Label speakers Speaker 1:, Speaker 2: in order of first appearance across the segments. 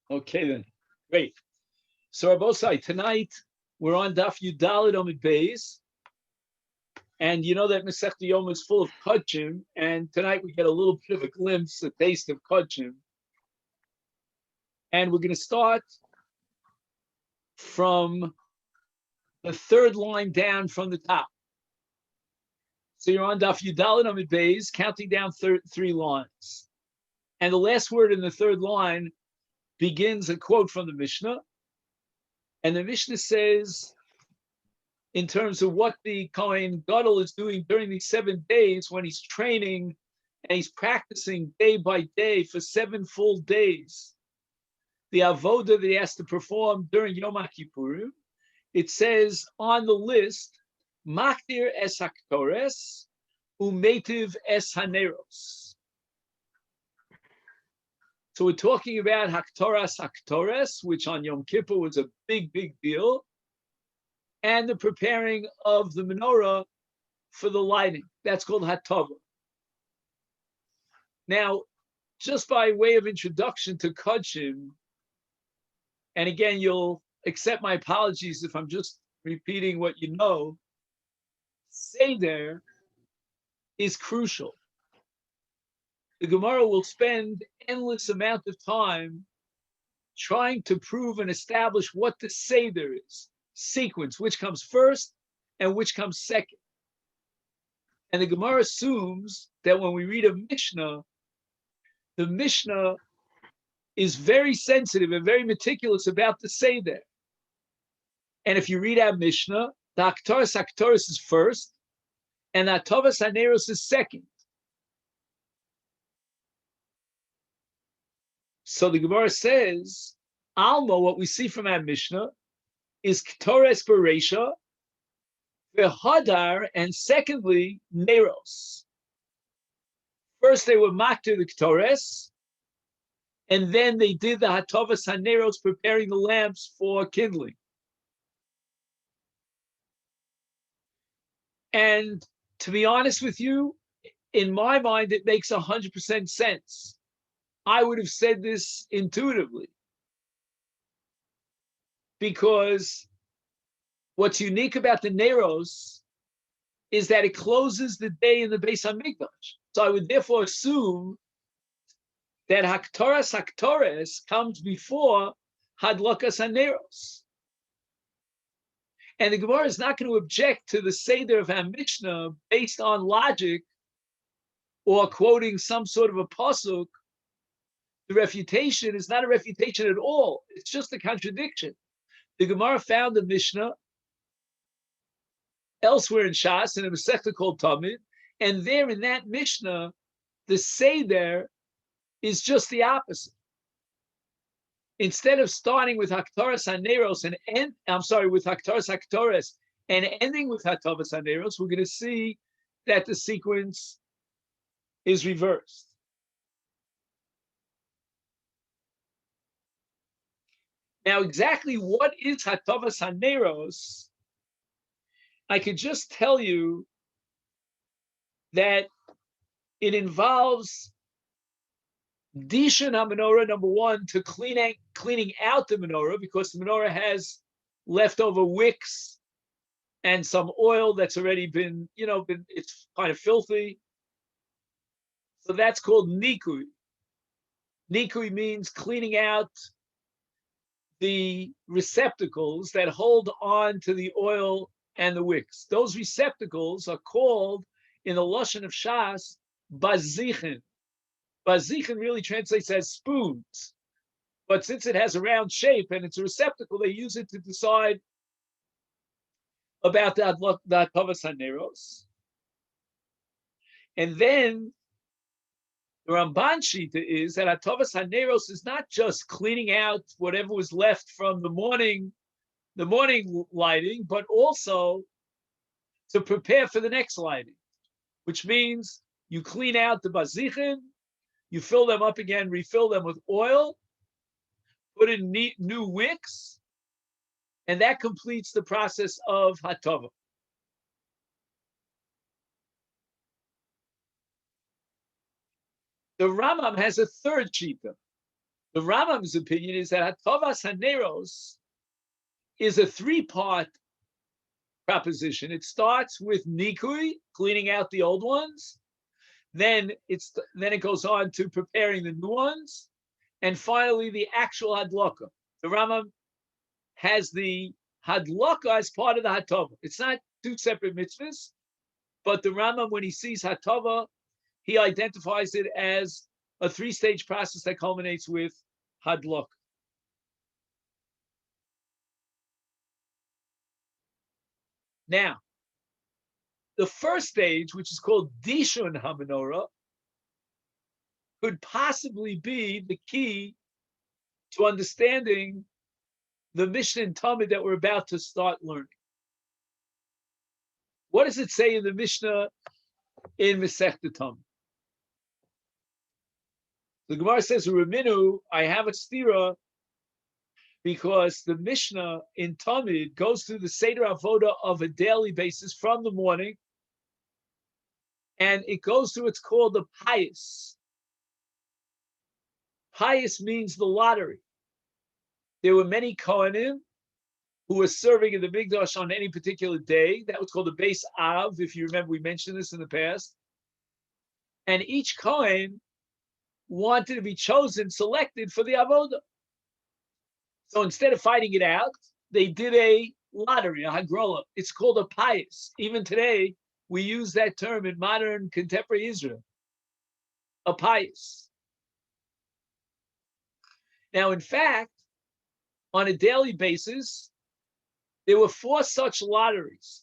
Speaker 1: Okay then, great. So Rabosai, tonight we're on Daf Yudalid Omid Beis, and you know that Masechet Yoma is full of kodshim, and tonight we get a little bit of a glimpse, a taste of kodshim, and we're going to start from the third line down from the top. So you're on Daf Yudalid Omid Beis, counting down three lines, and the last word in the third line begins a quote from the Mishnah. And the Mishnah says, in terms of what the Kohen Gadol is doing during these 7 days when he's training and he's practicing day by day for 7 full days, the avoda that he has to perform during Yom Kippurim, it says on the list, Maktir es haktores umetiv es haneros. So we're talking about haktores, which on Yom Kippur was a big, big deal, and the preparing of the menorah for the lighting. That's called hatava. Now, just by way of introduction to kodshim, and again, you'll accept my apologies if I'm just repeating what you know, seder is crucial. The Gemara will spend endless amount of time trying to prove and establish what the seder is, sequence, which comes first and which comes second. And the Gemara assumes that when we read a Mishnah, the Mishnah is very sensitive and very meticulous about the seder. And if you read our Mishnah, the Aktaras is first, and the Atavas Haneros is second. So the Gemara says, Alma, what we see from our Mishnah, is Ketores Bereisha, V'Hadar, and secondly, Neros. First they were Maktir the Ketores, and then they did the Hatavas HaNeros, preparing the lamps for kindling. And to be honest with you, in my mind, it makes 100% sense. I would have said this intuitively, because what's unique about the Neros is that it closes the day in the Beis HaMikdash. So I would therefore assume that Haktores comes before Hadlakas HaNeros. And the Gemara is not going to object to the Seder of our Mishnah based on logic or quoting some sort of a pasuk. The refutation is not a refutation at all. It's just a contradiction. The Gemara found the Mishnah elsewhere in Shas, in a Masechta called Tamid, and there in that Mishnah, the Seder is just the opposite. Instead of starting with Haktaras HaNeros with Haktaras Haktores and ending with Hatavas HaNeros, we're going to see that the sequence is reversed. Now, exactly what is Hatavas HaNeros? I could just tell you that it involves Dishan HaMenorah, number one, to cleaning out the menorah, because the menorah has leftover wicks and some oil that's already been, it's kind of filthy. So that's called nikui. Nikui means cleaning out the receptacles that hold on to the oil and the wicks. Those receptacles are called, in the Lashon of Shas, bazichin. Bazichin really translates as spoons. But since it has a round shape and it's a receptacle, they use it to decide about the Hatavas HaNeros. And then the Ramban Shita is that Hatavas HaNeros is not just cleaning out whatever was left from the morning lighting, but also to prepare for the next lighting, which means you clean out the bazichin, you fill them up again, refill them with oil, put in new wicks, and that completes the process of hatava. The Rambam has a third shita. The Rambam's opinion is that Hatavas Haneros is a three-part proposition. It starts with Nikui, cleaning out the old ones. Then it goes on to preparing the new ones, and finally the actual hadlaka. The Rambam has the hadlaka as part of the hatava. It's not two separate mitzvahs, but the Rambam, when he sees hatava, he identifies it as a three-stage process that culminates with hadlaka. Now, the first stage, which is called Dishun HaMenorah, could possibly be the key to understanding the Mishnah and Talmud that we're about to start learning. What does it say in the Mishnah in Masechet Yoma? The Gemara says, Raminu, I have a stira, because the Mishnah in Talmud goes through the Seder Avoda of a daily basis from the morning, and it goes through what's called the pious. Pious means the lottery. There were many Kohanim who were serving in the Mikdash on any particular day. That was called the Beis Av, if you remember, we mentioned this in the past. And each Kohen wanted to be chosen, selected for the Avodah. So instead of fighting it out, they did a lottery, a hagrola. It's called a pious. Even today, we use that term in modern contemporary Israel. A pious. Now, in fact, on a daily basis, there were 4 such lotteries,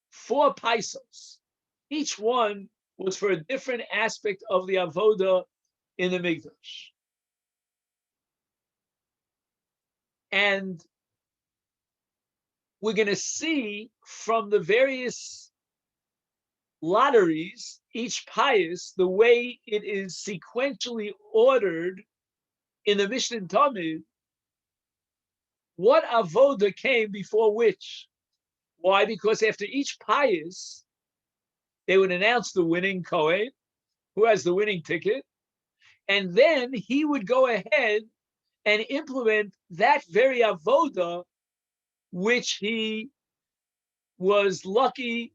Speaker 1: 4 paisos. Each one was for a different aspect of the avodah in the Mikdash. And we're going to see from the various lotteries, each pious, the way it is sequentially ordered in the Mishnah and Talmud, what avodah came before which. Why? Because after each pious, they would announce the winning Kohen, who has the winning ticket, and then he would go ahead and implement that very avodah which he was lucky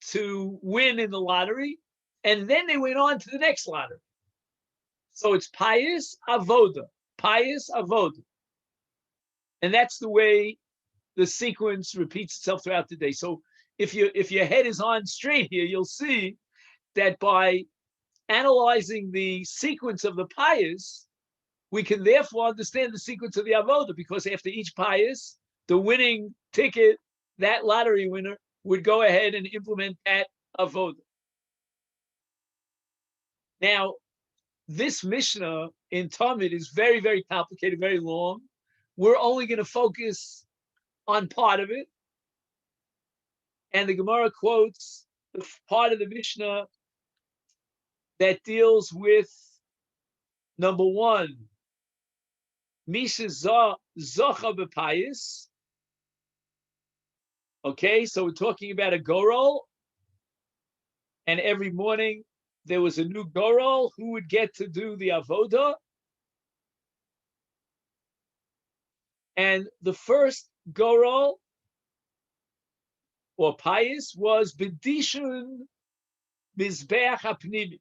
Speaker 1: to win in the lottery, and then they went on to the next lottery. So it's pious avodah, pious avodah. And that's the way the sequence repeats itself throughout the day. So if your head is on straight here, you'll see that by analyzing the sequence of the pious, we can therefore understand the sequence of the avodah, because after each pious, the winning ticket, that lottery winner, would go ahead and implement that avodah. Now, this Mishnah in Talmud is very, very complicated, very long. We're only going to focus on part of it. And the Gemara quotes the part of the Mishnah that deals with number 1, Misha Zacha B'Payis. Okay, so we're talking about a gorol, and every morning there was a new gorol who would get to do the avodah. And the first gorol or pious was B'dishun Mizbeach HaPnimi.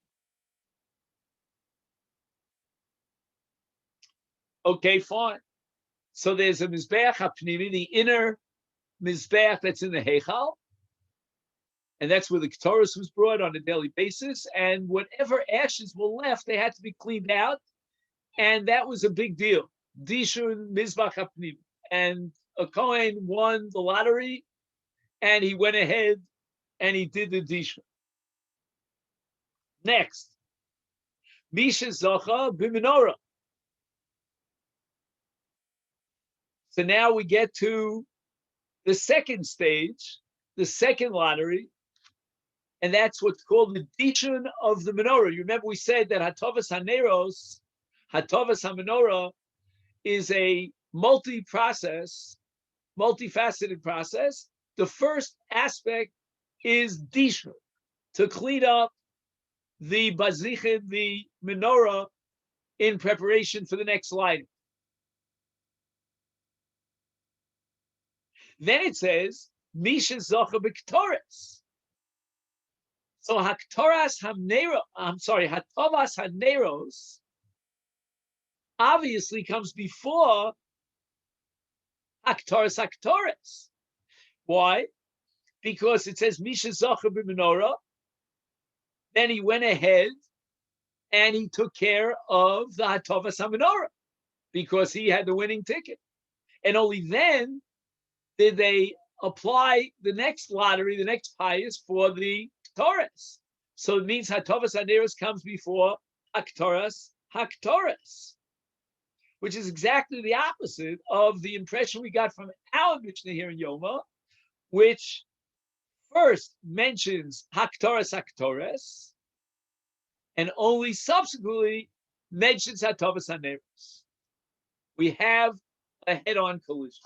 Speaker 1: Okay, fine. So there's a Mizbeach HaPnimi, the inner Mizbeach that's in the Heichal, and that's where the Ketores was brought on a daily basis, and whatever ashes were left, they had to be cleaned out, and that was a big deal. Dishun Mizbeach HaPnimi. And a Kohen won the lottery, and he went ahead and he did the Dishun. Next, Misha Zacha B'Menorah. So now we get to the second stage, the second lottery, and that's what's called the Dishun of the menorah. You remember we said that Hatavas Haneros, Hatavas HaMenorah, is a multi-process, multifaceted process. The first aspect is Dishun, to clean up the Bazichin, the menorah, in preparation for the next lighting. Then it says, Misha Zocha b'Ktoras. So Haktoras Hamnero, Hatovas Haneros obviously comes before Haktoras. Why? Because it says Misha Zocha b'Menorah. Then he went ahead and he took care of the Hatovas HaMenorah because he had the winning ticket. And only then did they apply the next lottery, the next pious for the Ketores. So it means Hatovas HaNeros comes before Haktoras, which is exactly the opposite of the impression we got from our Mishnah here in Yoma, which first mentions Haktoras, and only subsequently mentions Hatovas HaNeros. We have a head-on collision.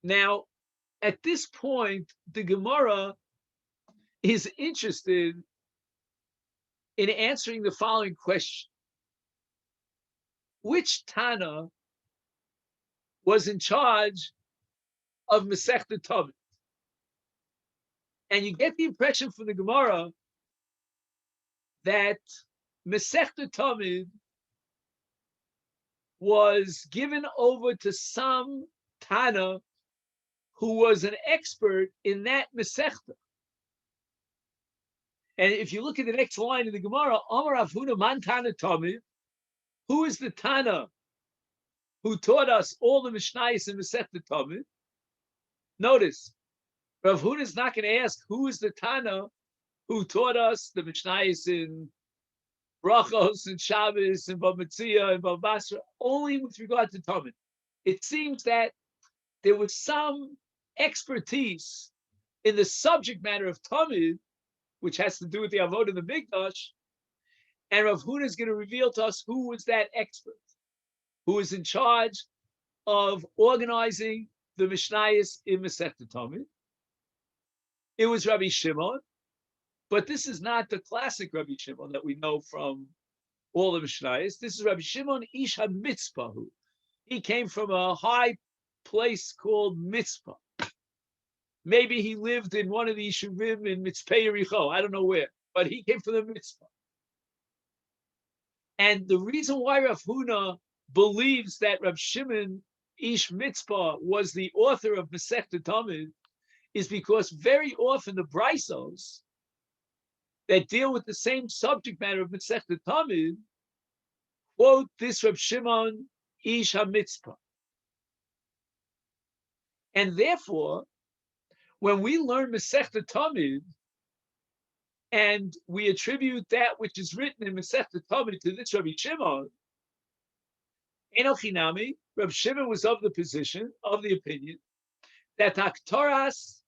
Speaker 1: Now, at this point, the Gemara is interested in answering the following question. Which Tana was in charge of Masechet Yoma? And you get the impression from the Gemara that Masechet Yoma was given over to some Tana who was an expert in that Masechta. And if you look at the next line of the Gemara, Amar Rav Huna man Tana Tamid, who is the Tana who taught us all the Mishnayos in Masechta Tamid? Notice, Rav Huna is not going to ask who is the Tana who taught us the Mishnayos in Brachos and Shabbos and Bava Metzia and Bava Basra, only with regard to Tamid. It seems that there was some expertise in the subject matter of Tamid, which has to do with the Avodah of the Mikdash, and Rav Huna is going to reveal to us who was that expert, who was in charge of organizing the Mishnayos in Masechet Tamid. It was Rabbi Shimon, but this is not the classic Rabbi Shimon that we know from all the Mishnayos. This is Rabbi Shimon Ish HaMitzpahu. He came from a high place called Mitzpah. Maybe he lived in one of the Yeshuvim in Mitzpeh Yericho. I don't know where, but he came from the Mitzpah. And the reason why Rav Huna believes that Rav Shimon Ish Mitzpah was the author of Masechet Tamid is because very often the Braisos that deal with the same subject matter of Masechet Tamid quote this Rav Shimon Ish HaMitzpah. And therefore, when we learn Masechet Tamid and we attribute that which is written in Masechet Tamid to this Rabbi Shimon, Enochinami, Rabbi Shimon was of the opinion, that Haktores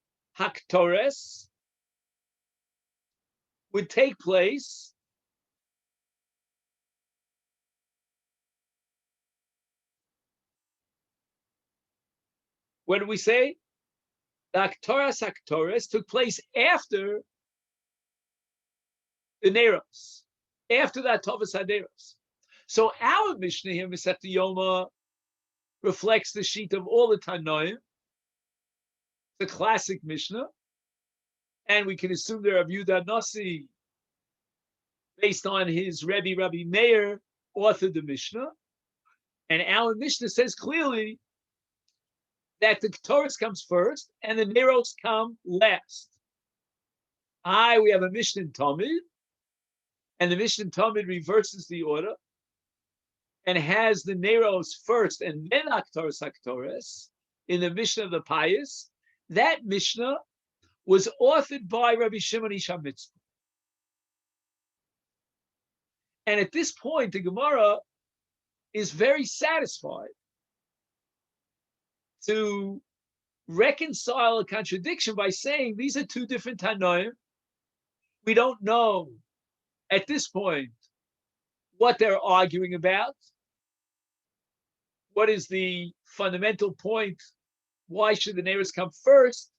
Speaker 1: would take place what do we say? The Haktores took place after the Neros, after the Hatovas HaNeros. So our Mishnah here, Masechet Yoma, reflects the sheet of all the Tanoim, the classic Mishnah, and we can assume that Rabbi Yehuda Nasi, based on his Rebbe, Rabbi Meir, authored the Mishnah, and our Mishnah says clearly that the Ketores comes first and the Neros come last. We have a Mishnah in Tamid, and the Mishnah in Tamid reverses the order and has the Neros first and then Haktores in the Mishnah of the Pious. That Mishnah was authored by Rabbi Shimon Ish HaMitzpah. And at this point, the Gemara is very satisfied to reconcile a contradiction by saying these are two different Tanoim. We don't know at this point what they're arguing about. What is the fundamental point? Why should the Neros come first?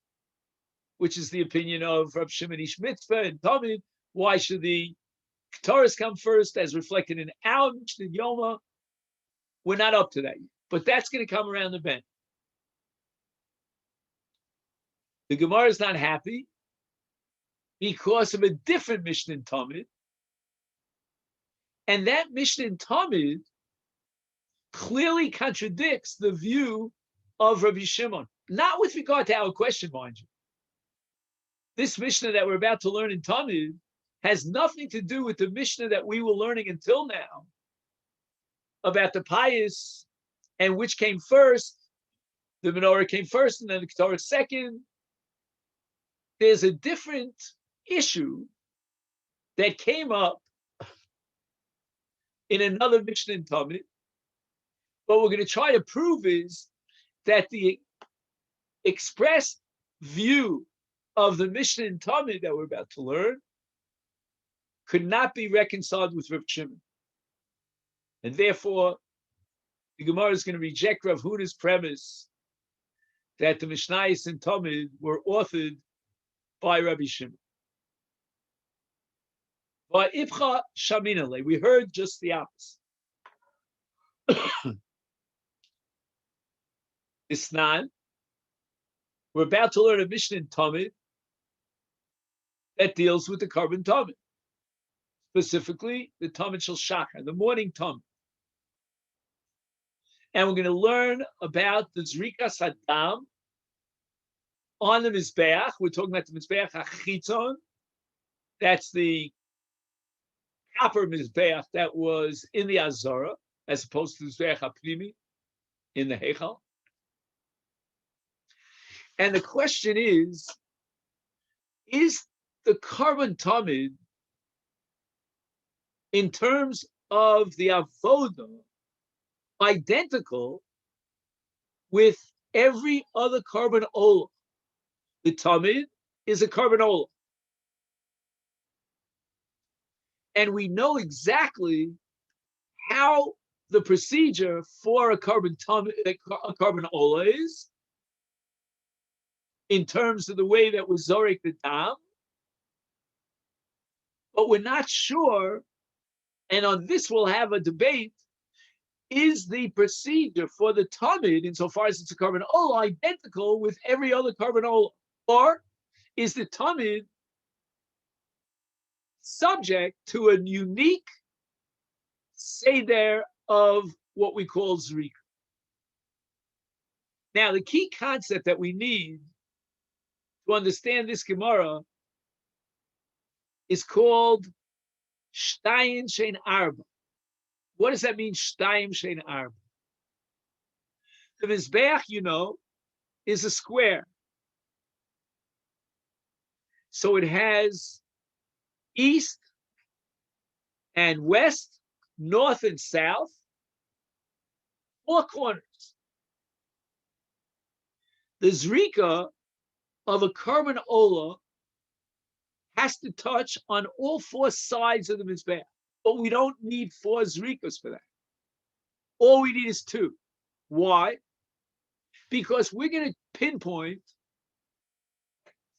Speaker 1: which is the opinion of Rav Shimon Ish Mitzvah and Talmud. Why should the Ketores come first, as reflected in our Masechet Yoma? We're not up to that yet, but that's going to come around the bend. The Gemara is not happy because of a different Mishnah in Talmud, and that Mishnah in Talmud clearly contradicts the view of Rabbi Shimon, not with regard to our question, mind you. This Mishnah that we're about to learn in Talmud has nothing to do with the Mishnah that we were learning until now about the pious and which came first. The menorah came first and then the Ketara second. There's a different issue that came up in another Mishnah in Talmud. What we're going to try to prove is that the expressed view of the Mishnah in Talmud that we're about to learn could not be reconciled with Rav Shimon. And therefore, the Gemara is going to reject Rav Huda's premise that the Mishnayos in Talmud were authored by Rabbi Shimon. But Ibcha Shaminale, we heard just the opposite. Isnan, we're about to learn a Mishnah in Talmud that deals with the carbon Talmud, specifically the Talmud Shel Shachar, the morning Talmud. And we're going to learn about the Zrikas Hadam on the Mizbeach. We're talking about the Mizbeach HaChitzon. That's the copper Mizbeach that was in the Azara, as opposed to the Mizbeach HaPnimi in the Heichal. And the question is the carbon Talmud, in terms of the avodah, identical with every other carbon olah? The Talmud is a carbon olah. And we know exactly how the procedure for a carbon Talmud, a carbon olah is, in terms of the way that was zorek the dam, but we're not sure, and on this we'll have a debate, is the procedure for the Talmud, insofar as it's a carbon olah, identical with every other carbon olah? Or is the Talmud subject to a unique seder of what we call zrika? Now, the key concept that we need to understand this Gemara is called Shtayim Shein Arba. What does that mean, Shtayim Shein Arba? The Mizbeach, you know, is a square. So it has east and west, north and south, 4 corners. The Zrika of a carbon olah has to touch on all 4 sides of the Mizbeach. But we don't need 4 Zrikas for that. All we need is 2. Why? Because we're going to pinpoint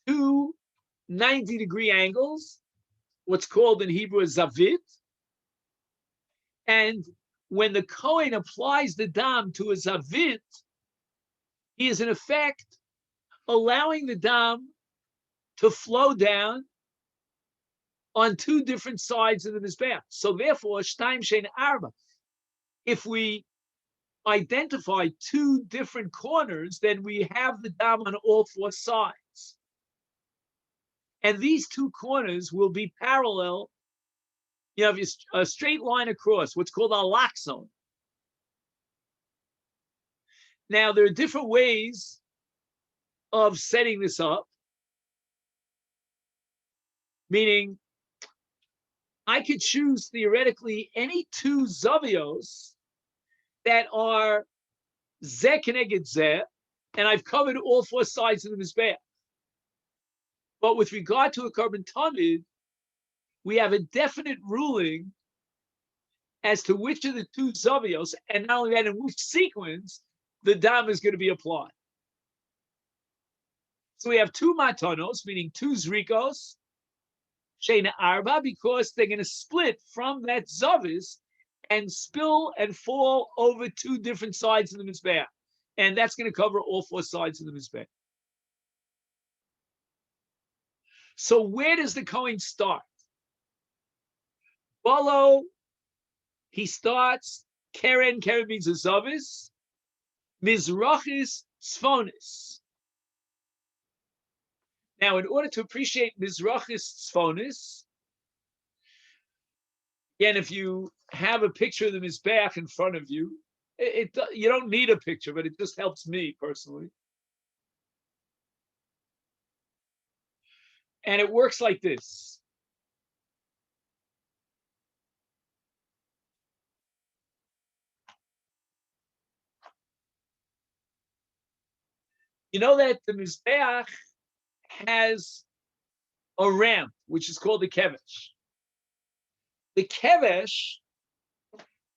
Speaker 1: 2 90-degree angles, what's called in Hebrew a zavit. And when the Kohen applies the dam to a zavit, he is in effect allowing the dam to flow down on 2 different sides of the Mizbeach. So therefore, Shtayim Shein Arba, if we identify 2 different corners, then we have the dam on all 4 sides. And these 2 corners will be parallel. You have a straight line across, what's called a loxon. Now, there are different ways of setting this up, meaning I could choose theoretically any 2 zavios that are zeh keneged zeh, and I've covered all 4 sides of the Mizbeach. But with regard to a carbon Talmud, we have a definite ruling as to which of the 2 zavios, and not only that, in which sequence the dam is going to be applied. So we have two matanos, meaning two zrikos, sheina arba, because they're going to split from that zavis and spill and fall over two different sides of the mizbeach. And that's going to cover all four sides of the mizbeach. So where does the Kohen start? Bolo, he starts, Keren means a zavis, Mizrachis Tzfonis. Now, in order to appreciate Mizrachis Tzfonis, again, if you have a picture of the Mizbeach in front of you, you don't need a picture, but it just helps me personally. And it works like this. You know that the Mizbeach has a ramp, which is called the kevesh. The kevesh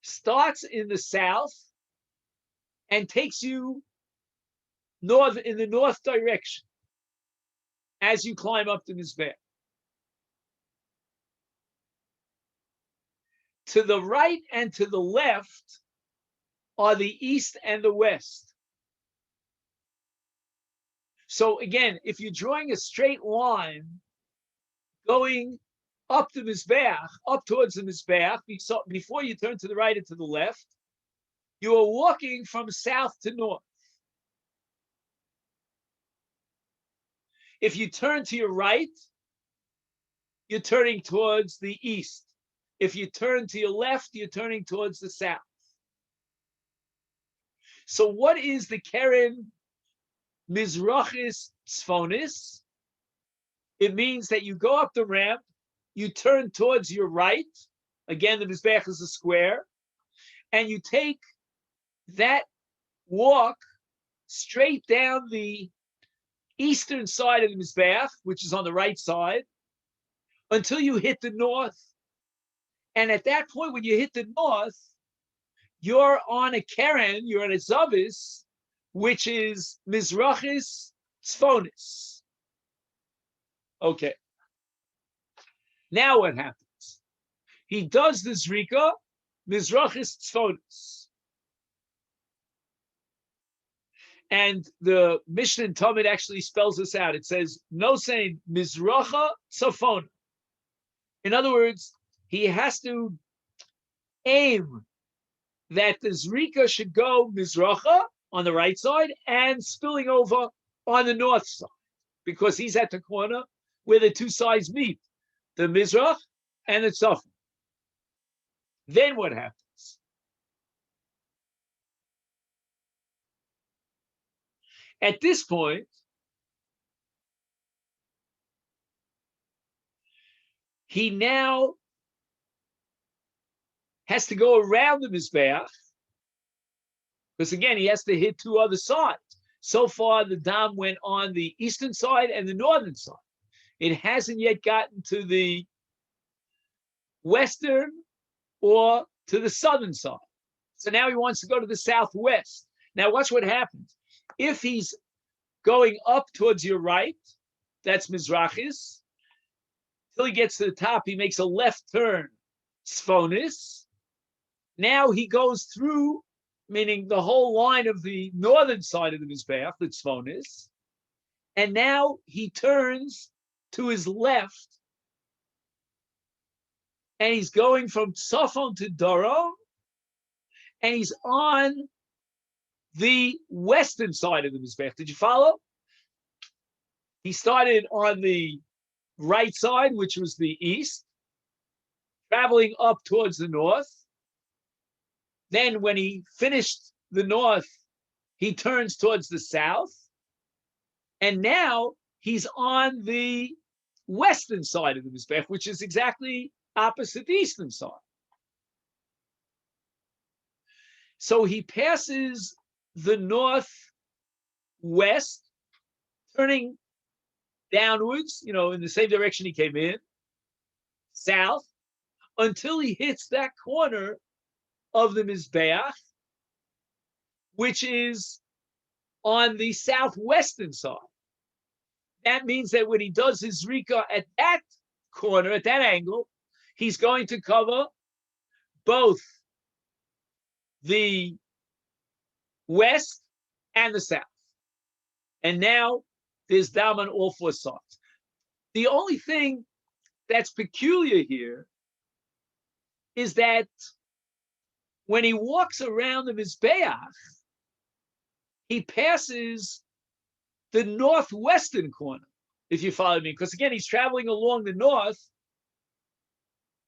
Speaker 1: starts in the south and takes you north in the north direction as you climb up the Mizbeach. To the right and to the left are the east and the west. So again, if you're drawing a straight line going up the Mizbeach, up towards the Mizbeach, before you turn to the right and to the left, you are walking from south to north. If you turn to your right, you're turning towards the east. If you turn to your left, you're turning towards the south. So what is the Keren Mizrachis Tzfonis? It means that you go up the ramp, you turn towards your right. Again, the Mizbeach is a square. And you take that walk straight down the eastern side of the Mizbeach, which is on the right side, until you hit the north. And at that point, when you hit the north, you're on a Keren, you're on a Zavis, which is Mizrachis Tzfonis. Okay. Now what happens? He does the Zrika, Mizrachis Tzfonis. And the Mishnah in Talmud actually spells this out. It says, no saying Mizracha Tzafon. In other words, he has to aim that the Zrika should go Mizracha on the right side and spilling over on the north side, because he's at the corner where the two sides meet, the Mizrach and the Tzafon. Then what happens? At this point, he now has to go around the Mizbeach, because again, he has to hit two other sides. So far, the dam went on the eastern side and the northern side. It hasn't yet gotten to the western or to the southern side. So now he wants to go to the southwest. Now watch what happens. If he's going up towards your right, that's Mizrachis. Till he gets to the top, he makes a left turn, Tzfonis. Now he goes through, meaning the whole line of the northern side of the Mizbeach, the Tzfonis. And now he turns to his left, and he's going from Tzafon to Doron, and he's on the western side of the Mizbeach. Did you follow? He started on the right side, which was the east, traveling up towards the north. Then when he finished the north, he turns towards the south. And now he's on the western side of the Mizbeach, which is exactly opposite the eastern side. So he passes the northwest, turning downwards, in the same direction he came in, south, until he hits that corner of the Mizbeach, which is on the southwestern side. That means that when he does his zrika at that corner, at that angle, he's going to cover both the west and the south. And now there's dam on all four sides. The only thing that's peculiar here is that when he walks around the Mizbeach, he passes the northwestern corner, if you follow me. Because again, he's traveling along the north,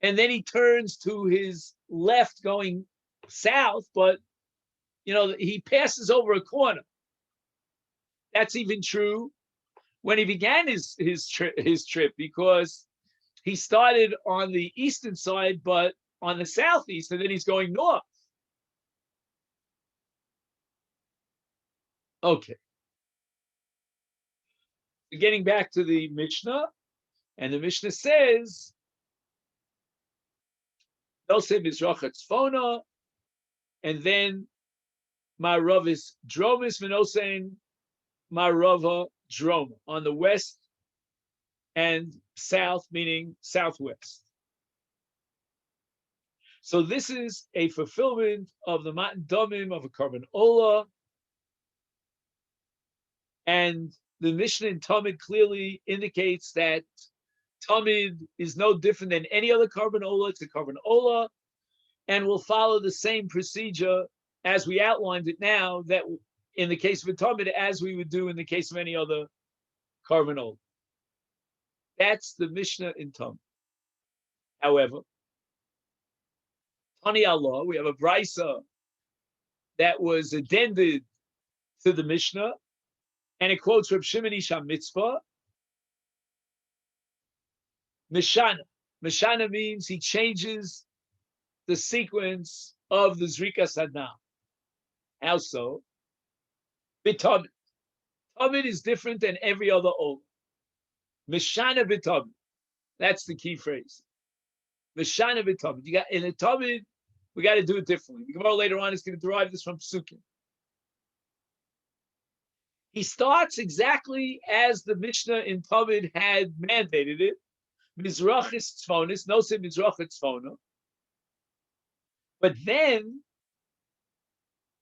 Speaker 1: and then he turns to his left going south, but he passes over a corner. That's even true when he began his trip, because he started on the eastern side, but on the southeast, and then he's going north. Okay. Getting back to the Mishnah, and the Mishnah says, Nosei Mizracha Tzfona, and then Ma'aravis Dromis V'nosein Ma'arava Droma, on the west and south, meaning southwest. So this is a fulfillment of the Matan Domim of a Karban Ola, and the Mishnah in Tamid clearly indicates that Tamid is no different than any other Karban Ola. It's a Karban Ola, and will follow the same procedure as we outlined it now, that in the case of a Tamid, as we would do in the case of any other Karban Ola. That's the Mishnah in Tamid. However, Tani Allah, we have a Brisa that was addended to the Mishnah, and it quotes Reb Shimon Ish HaMitzvah. Mishana. Mishana means he changes the sequence of the Zrika Sadnam. How so? B'tamid. Tamid is different than every other Ola. Mishana b'tamid. That's the key phrase. Mishana b'tamid. You got in a Tamid, we got to do it differently. The Gemara later on is going to derive this from Psukim. He starts exactly as the Mishnah in Tamid had mandated it. Mizrachis Tzfonis, Nosei Mizrachis Tzfona. But then,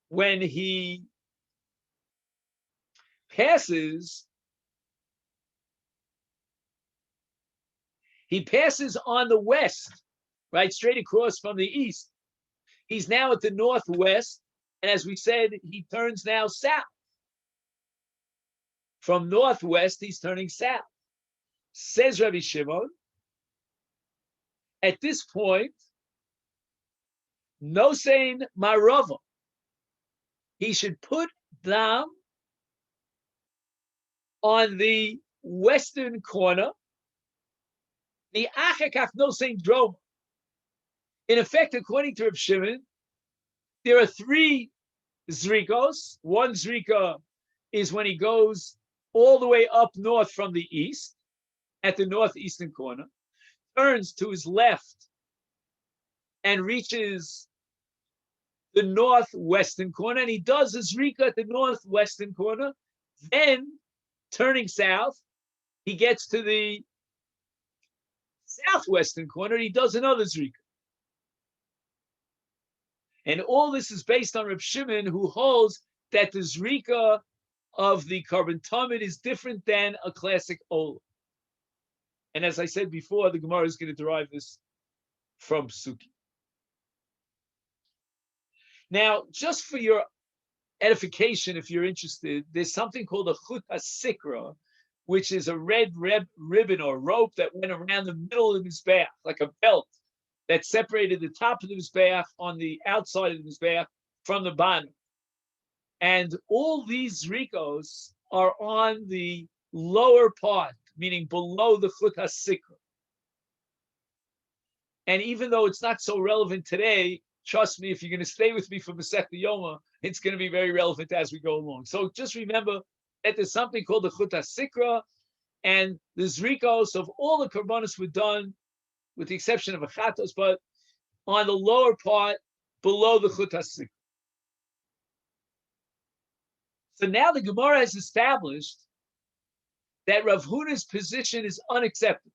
Speaker 1: when he passes on the west, right, straight across from the east. He's now at the northwest, and as we said, he turns now south. From northwest, he's turning south. Says Rabbi Shimon, at this point, Nosein Marava, he should put dam on the western corner, the Achakaf Nosein Droma. In effect, according to Reb Shimon, there are three zrikos. One zrika is when he goes all the way up north from the east, at the northeastern corner, turns to his left, and reaches the northwestern corner, and he does a zrika at the northwestern corner. Then, turning south, he gets to the southwestern corner, and he does another zrika. And all this is based on Reb Shimon, who holds that the zrika of the Karban Tamid is different than a classic Ola. And as I said before, the Gemara is going to derive this from Psuki. Now, just for your edification, if you're interested, there's something called a chut hasikra, which is a red ribbon or rope that went around the middle of the Mizbeach, like a belt that separated the top of the Mizbeach on the outside of the Mizbeach from the bottom. And all these zrikos are on the lower part, meaning below the chut hasikra. And even though it's not so relevant today, trust me, if you're going to stay with me for Masechet Yoma, it's going to be very relevant as we go along. So just remember that there's something called the chut hasikra, and the zrikos of all the karbanos were done, with the exception of achatos, but on the lower part, below the chut hasikra. So now the Gemara has established that Rav Huna's position is unacceptable.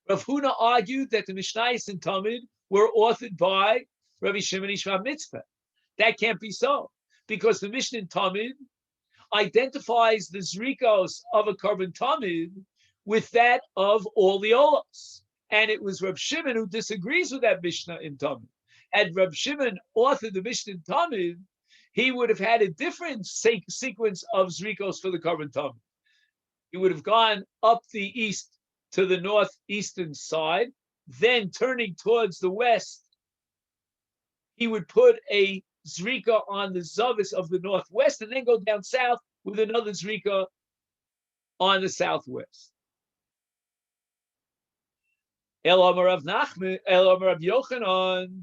Speaker 1: Rav Huna argued that the Mishnayos and Talmud were authored by Rabbi Shimon Ish Mitzvah. That can't be so, because the Mishnah in Talmud identifies the zrikos of a korban Talmud with that of all the olos. And it was Rab Shimon who disagrees with that Mishnah in Talmud. Had Rab Shimon authored the Mishnah in Talmud, he would have had a different sequence of zrikos for the korban Talmud. He would have gone up the east to the northeastern side, then turning towards the west, he would put a zrika on the zavis of the northwest, and then go down south with another zrika on the southwest. El Amar Rav Nachman, El Amar Rav Yochanan.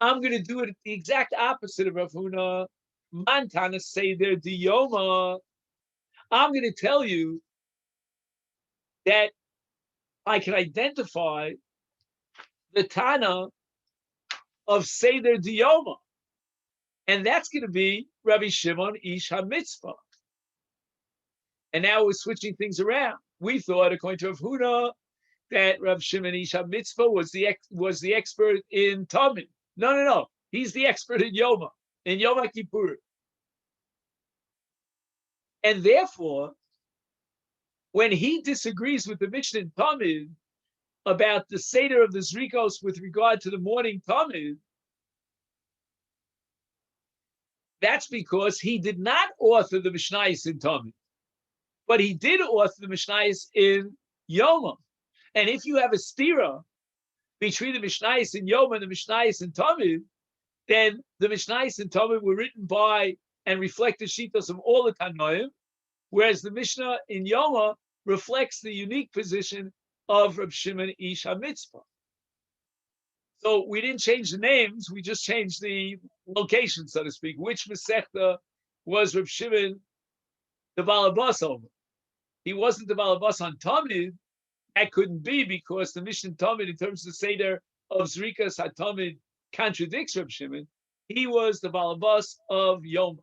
Speaker 1: I'm going to do it the exact opposite of Rav Huna. Mantana Seder Diyoma. I'm going to tell you that I can identify the Tana of Seder Diyoma, and that's going to be Rabbi Shimon Ish HaMitzvah. And now we're switching things around. We thought, according to Rav Huna, that Rav Shimon Ish HaMitzvah was the expert in Talmud. No. He's the expert in Yoma Kippur. And therefore, when he disagrees with the Mishnah in Talmud about the Seder of the Zrikos with regard to the morning Talmud, that's because he did not author the Mishnayos in Talmud, but he did author the Mishnayos in Yoma. And if you have a stira between the Mishnayos in Yoma and the Mishnayos in Talmud, then the Mishnayos in Talmud were written by and reflect the shitos of all the Tanoim, whereas the Mishnah in Yoma reflects the unique position of Reb Shimon Ish HaMitzvah. So we didn't change the names, we just changed the location, so to speak. Which Masechta was Reb Shimon the Balabas over? He wasn't the Balabas on Talmud. That couldn't be, because the Mishnah Talmud, in terms of the Seder of Zrikas HaTalmud, contradicts Reb Shimon. He was the Balabas of Yoma.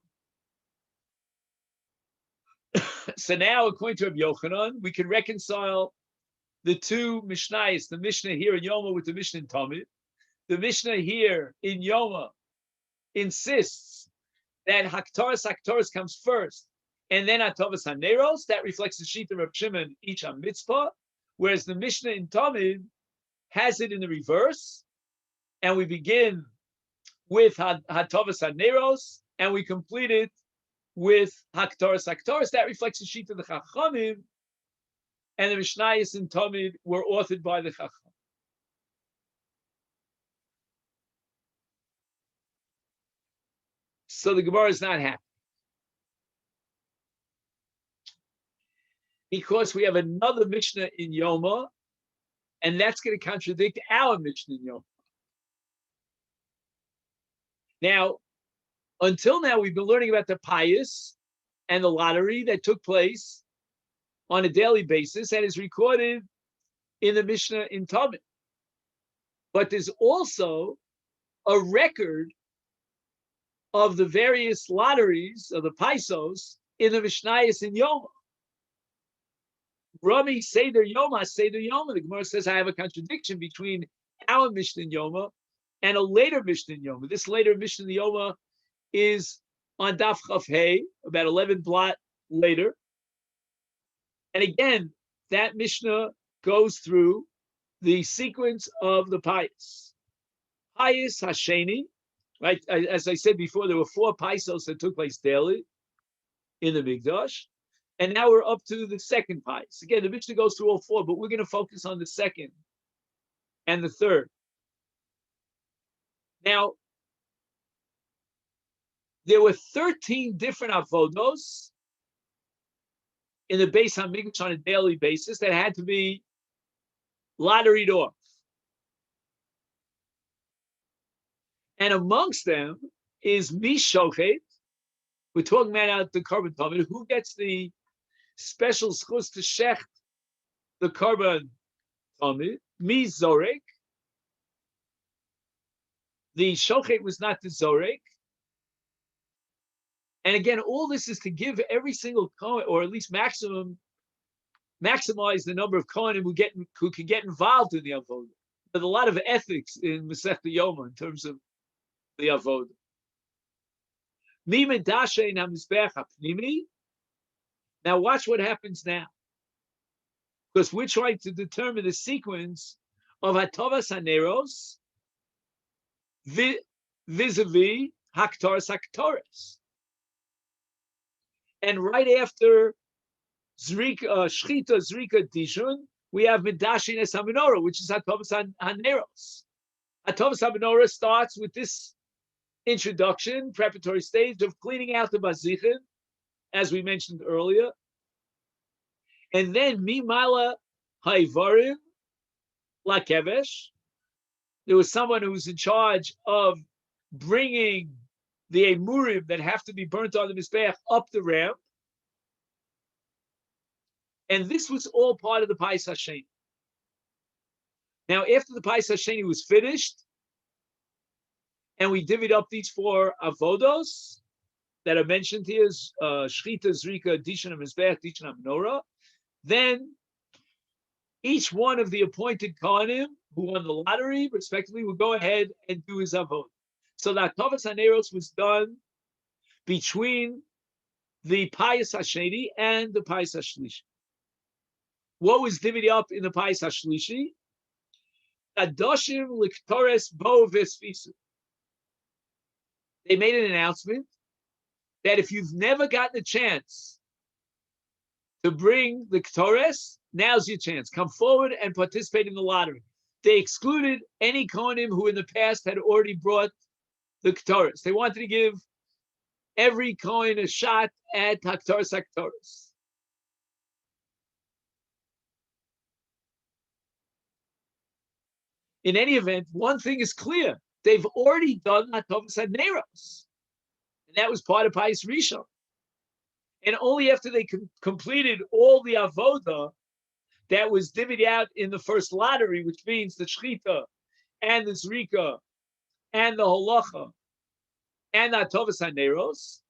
Speaker 1: So now, according to Reb Yochanan, we can reconcile the two Mishnayos, the Mishnah here in Yoma with the Mishnah in Talmud. The Mishnah here in Yoma insists that Haktaras comes first, and then Atavas Haneros. That reflects the sheet of Reb Shimon Ish HaMitzvah, whereas the Mishnah in Talmud has it in the reverse, and we begin with Hatavas Haneros, and we complete it with Haktaras. That reflects the sheet of the Chachamim, and the Mishnayos in Talmud were authored by the Chacham. So the Gemara is not happy, because we have another Mishnah in Yoma, and that's going to contradict our Mishnah in Yoma. Now, until now, we've been learning about the pious and the lottery that took place on a daily basis and is recorded in the Mishnah in Talmud. But there's also a record of the various lotteries of the Paisos in the Mishnayos in Yoma. Rami Seder Yoma. The Gemara says I have a contradiction between our Mishnah in Yoma and a later Mishnah in Yoma. This later Mishnah in Yoma is on Daf Chaf Hey, about 11 blot later. And again, that Mishnah goes through the sequence of the pious. Pious Hasheni, right? As I said before, there were 4 Paisos that took place daily in the Mikdash. And now we're up to the second pious. Again, the Mishnah goes through all 4, but we're going to focus on the second and the third. Now, there were 13 different avodos in the Beis HaMikdash on a daily basis that had to be lotteried off. And amongst them is Mishochet. We're talking about the korban Talmud. Who gets the special schus to shecht the korban Talmud? Mi Zorek. The Shochet was not the Zorek. And again, all this is to give every single Kohen, or at least maximize the number of Kohanim who can get involved in the avodah. There's a lot of ethics in Masechet Yoma in terms of the avodah. Now watch what happens now, because we're trying to determine the sequence of Hatavas Haneros vis-a-vis Haktaras. And right after Shchita Zrika Dishun, we have Medashin Es HaMenorah, which is Hatavas Haneros. Hatavas HaMenorah starts with this introduction, preparatory stage of cleaning out the Masechet, as we mentioned earlier. And then Mimala Haivarim Lakevesh, there was someone who was in charge of bringing the emurim that have to be burnt on the Mizbeach up the ramp. And this was all part of the Pais Hasheni. Now, after the Pais Hasheni was finished, and we divvied up these 4 avodos that are mentioned here, Shchita, Zrika, Dishan, Mizbeach, Dishan, Menorah, then each one of the appointed Kohanim who won the lottery, respectively, would go ahead and do his avodah. So that Hatavas Haneros was done between the Pais Hasheni and the Pais Hashlishi. What was divvied up in the Pais Hashlishi? Kadoshim Liktores Bo Vesfisu. They made an announcement that if you've never gotten a chance to bring the Ketores, now's your chance. Come forward and participate in the lottery. They excluded any Kohanim who in the past had already brought the Ketores. They wanted to give every Kohen a shot at Ketores. In any event, one thing is clear. They've already done Hatavas Haneros. And that was part of Pais Rishon. And only after they completed all the avodah that was divvied out in the first lottery, which means the Shchita and the Zrika and the Holacha and the Hatavas Haneros,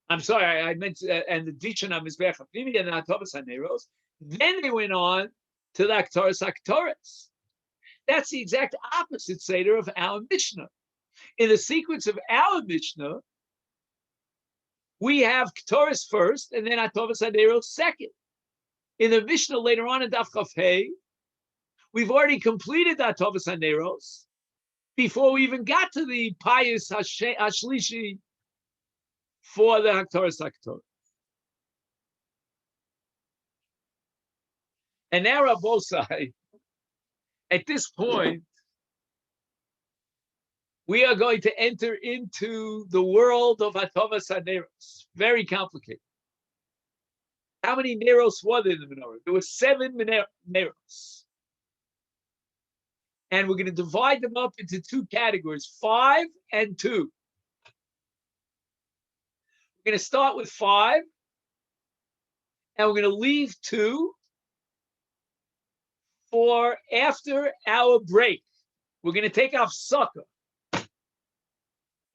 Speaker 1: I'm sorry, I meant, and the Dishan HaMizbeach HaPnimi and the Hatavas Haneros, then they went on to the Aktaras. That's the exact opposite Seder of our Mishnah. In the sequence of our Mishnah, we have Ketores first and then Hatavas Haneros second. In the Mishnah later on in Daf Chaf Hey, we've already completed the Hatavas Haneros before we even got to the Pais Hashlishi for the Haktaras Haktor. And now Rabbosai, at this point, we are going to enter into the world of Hatavas Haneros. Very complicated. How many Neros were there in the menorah? There were 7 Neros. And we're going to divide them up into 2 categories, 5 and 2. We're going to start with 5, and we're going to leave 2 for after our break. We're going to take off sukkah.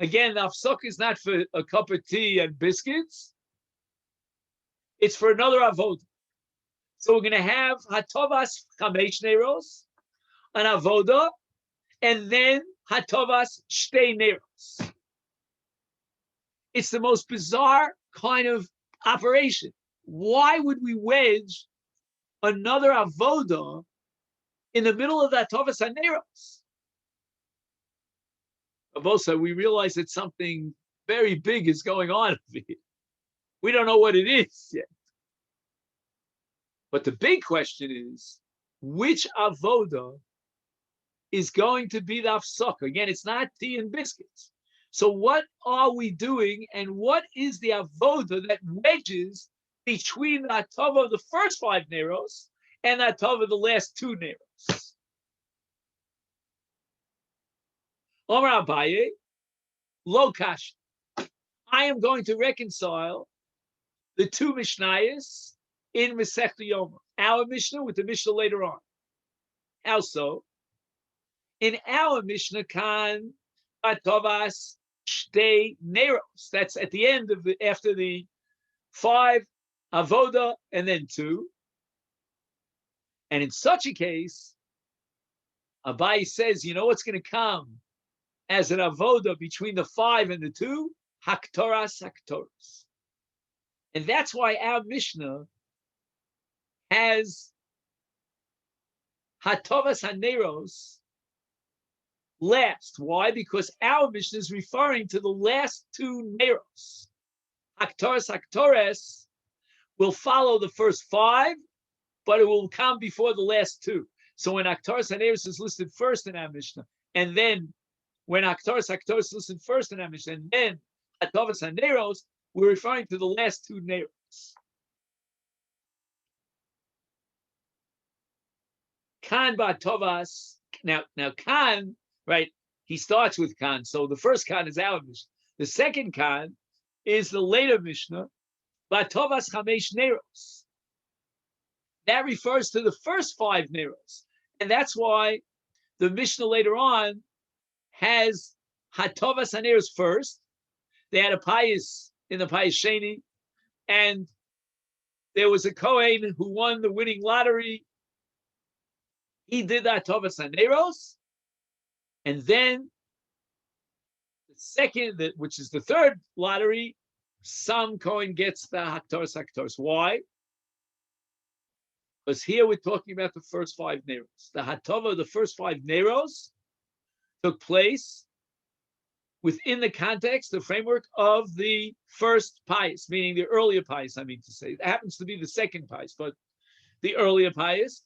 Speaker 1: Again, the afsukah is not for a cup of tea and biscuits. It's for another avodah. So we're going to have Hatavas Chamesh Neros, an avodah, and then Hatavas Shtei Neros. It's the most bizarre kind of operation. Why would we wedge another avodah in the middle of that Hatavas Haneros? Abosa, we realize that something very big is going on over here. We don't know what it is yet. But the big question is, which avodah is going to be the afsukah? Again, it's not tea and biscuits. So what are we doing, and what is the avodah that wedges between the hatava of the first 5 neros and the hatava of the last 2 neros? Omar Abaye, lo kash. I am going to reconcile the 2 Mishnayos in Masechet Yoma, our Mishnah with the Mishnah later on. How so? In our Mishnah, kan atovas shtei neros. That's at the end of after the 5 avoda and then 2. And in such a case, Abai says, you know what's going to come as an avoda between the 5 and the 2? Haktoras. And that's why our Mishnah has hatovas haneros last. Why? Because our Mishnah is referring to the last 2 neros. Haktores will follow the first 5, but it will come before the last 2. So when Aktaras HaNeros is listed first in our Mishnah, and then when Aktaras is listed first in our Mishnah, and then Hatovas HaNeros, we're referring to the last 2 neros. Kan Ba'Tovas. Now Kan, right? He starts with Kan. So the first Kan is our Mishnah. The second Kan is the later Mishnah, Ba'Tovas Chamesh Neros. That refers to the first 5 neros. And that's why the Mishnah later on has Hatovas HaNeros first. They had a payis in the payis sheni, and there was a Kohen who won the winning lottery. He did the Hatovas HaNeros, and then the second, which is the third lottery, some Kohen gets the Haktoras. Why? Because here we're talking about the first 5 neros. The Hatova, the first 5 neros, took place within the context, the framework of the first pious, meaning the earlier pious, I mean to say. It happens to be the second pious, but the earlier pious.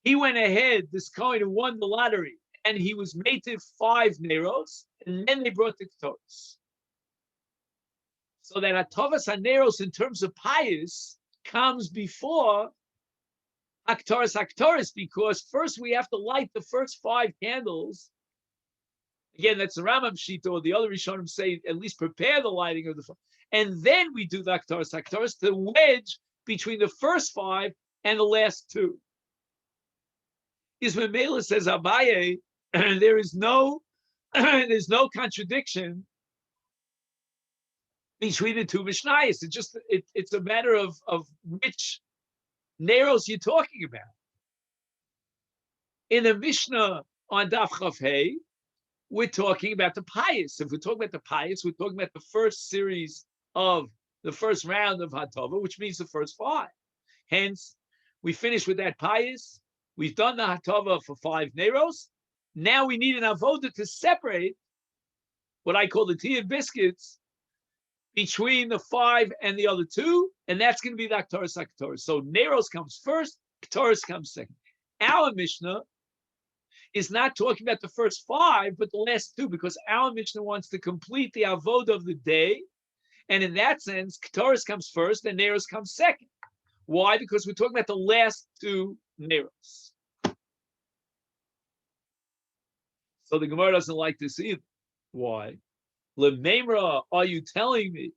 Speaker 1: He went ahead, this Kohen who won the lottery, and he was mated 5 neros, and then they brought the Ketores. So that Hatovas HaNeros, in terms of pious, comes before Haktoras, because first we have to light the first 5 candles. Again, that's the Rambam Shita, or the other Rishonim say at least prepare the lighting of the 5. And then we do the Haktoras, the wedge between the first 5 and the last 2. Ismail Mela says, Abaye, there's no contradiction between the 2 Mishnayos. It's a matter of which neros you're talking about. In the Mishnah on Daf Chav Hey, we're talking about the pious. If we're talking about the pious, we're talking about the first series of the first round of Hatova, which means the first 5. Hence, we finish with that pious. We've done the Hatova for 5 neros. Now we need an avoda to separate what I call the tea and biscuits between the 5 and the other 2, and that's going to be the Aktoras. So neros comes first, Ketores comes second. Our Mishnah is not talking about the first 5, but the last 2, because our Mishnah wants to complete the avoda of the day, and in that sense, Ketores comes first and neros comes second. Why? Because we're talking about the last 2 neros. So the Gemara doesn't like this either. Why? Lememra, are you telling me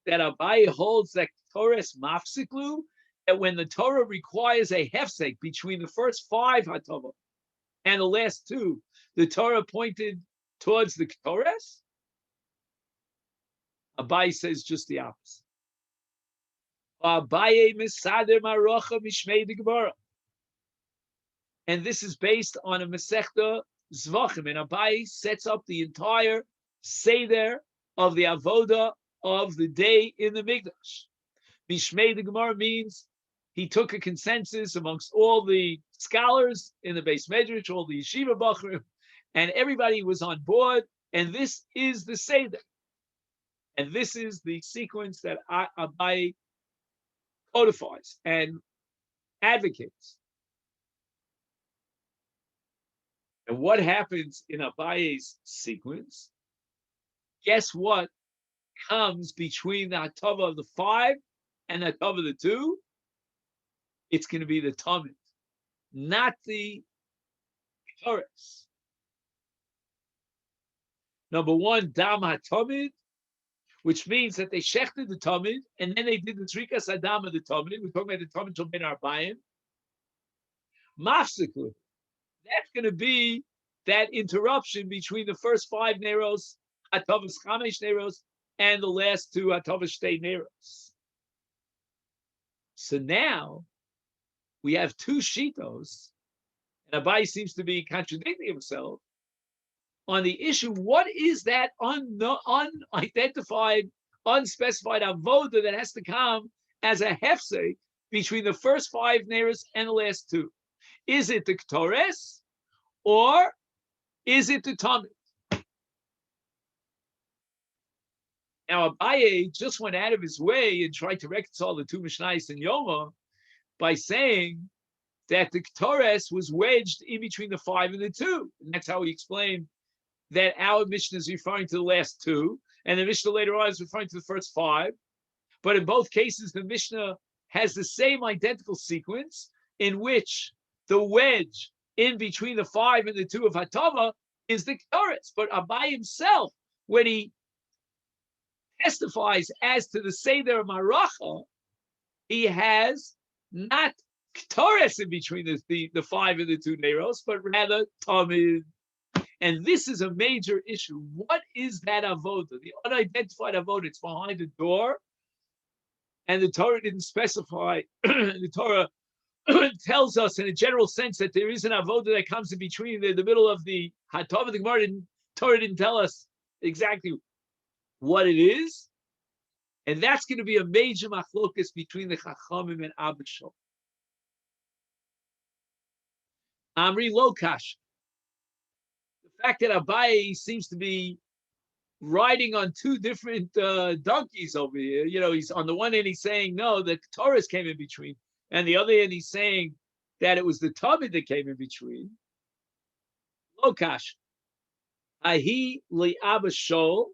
Speaker 1: that Abaye holds that Torah's mafsiklu, that when the Torah requires a hefsek between the first 5 hatova and the last 2, the Torah pointed towards the Ketores? Abaye says just the opposite. Abaye misader marocha mishmei the Gemara, and this is based on a Masechta Zvachim, and Abaye sets up the entire Seder of the Avoda of the day in the Mikdash. Mishmei the Gemara means he took a consensus amongst all the scholars in the Beis Medrash, all the Yeshiva Bachrim, and everybody was on board, and this is the Seder. And this is the sequence that Abaye codifies and advocates. And what happens in Abaye's sequence? Guess what comes between the Hatava of the 5 and the Hatava of the 2? It's going to be the Tamid, not the Ketores. Number 1, Dam HaTamid, which means that they shechted the Tamid, and then they did the Trikas Adam of the Tamid. We're talking about the Tamid Shel Ben Arbayim. Mafsiklu, that's going to be that interruption between the first 5 neros, Hatavas Chamesh neros, and the last 2 Hatavas Shtei neros. So now we have 2 shitos, and Abai seems to be contradicting himself on the issue. What is that unidentified, unspecified avoda that has to come as a hefsek between the first 5 neros and the last 2? Is it the Ktores or is it the Tamid? Now Abaye just went out of his way and tried to reconcile the 2 Mishnayos in Yoma by saying that the Ktores was wedged in between the 5 and the 2. And that's how he explained that our Mishnah is referring to the last 2, and the Mishnah later on is referring to the first 5. But in both cases, the Mishnah has the same identical sequence in which the wedge in between the 5 and the 2 of Hatava is the Ktores. But Abai himself, when he testifies as to the Seder Maracha, he has not Ktores in between the 5 and the 2 neros, but rather Tamid. And this is a major issue. What is that avoda? The unidentified avoda. It's behind the door, and the Torah didn't specify. The Torah tells us in a general sense that there is an avoda that comes in between the middle of the Hatava. The Torah didn't tell us exactly what it is, and that's going to be a major machlokas between the Chachamim and Abba Shol. Amri Lokash. The fact that Abaye seems to be riding on 2 different donkeys over here. You know, he's on the one hand he's saying no, the Torahs came in between, and the other hand he's saying that it was the Tamid that came in between. Lokash, ahi li Abba Shol,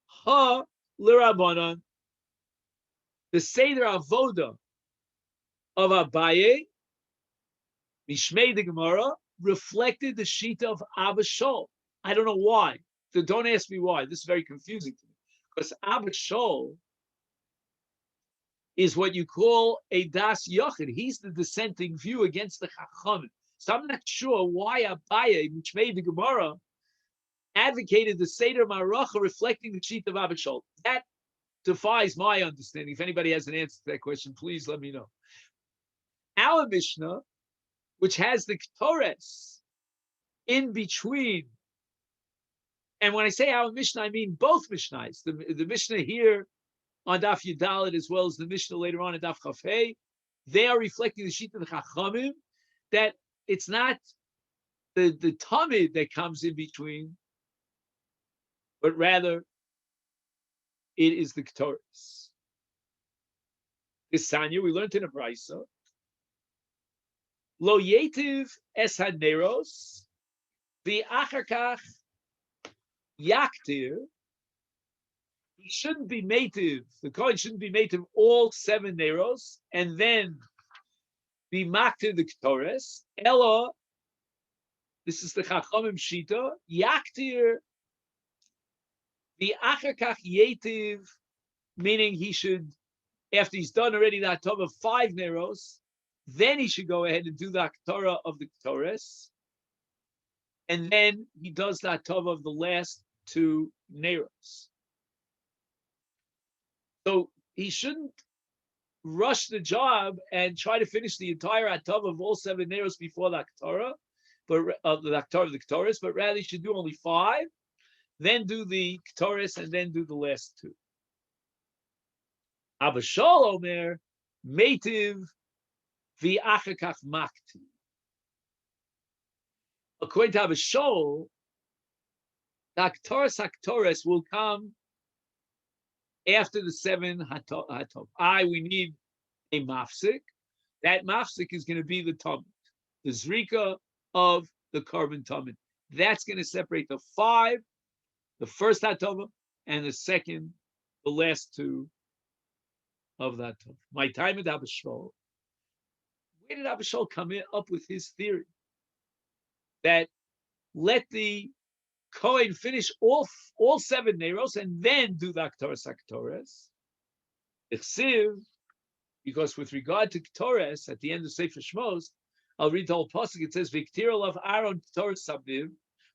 Speaker 1: ha l'Rabbanan. The Seder Avoda of Abaye, Mishmei the Gemara, reflected the shita of Abba Shol. I don't know why. So don't ask me why. This is very confusing to me. Because Abba Shol is what you call a Das Yochid. He's the dissenting view against the Chachamim. So I'm not sure why Abaye, which made the Gemara, advocated the Seder Maracha reflecting the shita of Abba Shol. That defies my understanding. If anybody has an answer to that question, please let me know. Our Mishnah, which has the Ketores in between. And when I say our Mishnah, I mean both Mishnahs. The Mishnah here on Daf Yudalit, as well as the Mishnah later on in Daf Chaf Hey, they are reflecting the Shita of the Chachamim, that it's not the Tamid that comes in between, but rather it is the Ketores. This Sanya, we learned in a Brisa, Lo yetiv es haneros, v'achar yaktir. He shouldn't be native. The Kohen shouldn't be native all 7 neros and then be maktir the Ketores. Ella, this is the Chachamim Shita. Yaktir v'achar yetiv, meaning he should, after he's done already the Hatov of 5 neros, then he should go ahead and do the Akatara of the Ketores, and then he does the Hatov of the last 2 neros. So he shouldn't rush the job and try to finish the entire Hatov of all 7 neros before the Akatara, but of the Akatara of the Ketores, but rather he should do only 5, then do the Ketores, and then do the last 2. Abba Shol Omer Meitiv v'achakach makti. According to Abba Shol, the Ketores will come after the 7 Hatov. We need a mafsik. That mafsik is going to be the Tamid, the Zrika of the Korban Tamid. That's going to separate the 5, the first Hatov, and the second, the last 2 of that Hatov. My time at Abba Shol. Where did Abba Shol come up with his theory that let the Kohen finish all 7 neros and then do the Ketores? Because with regard to Ketores, at the end of Sefer Shmos, I'll read the whole pasuk. It says, "V'ktir olav Aaron Ketores sabiv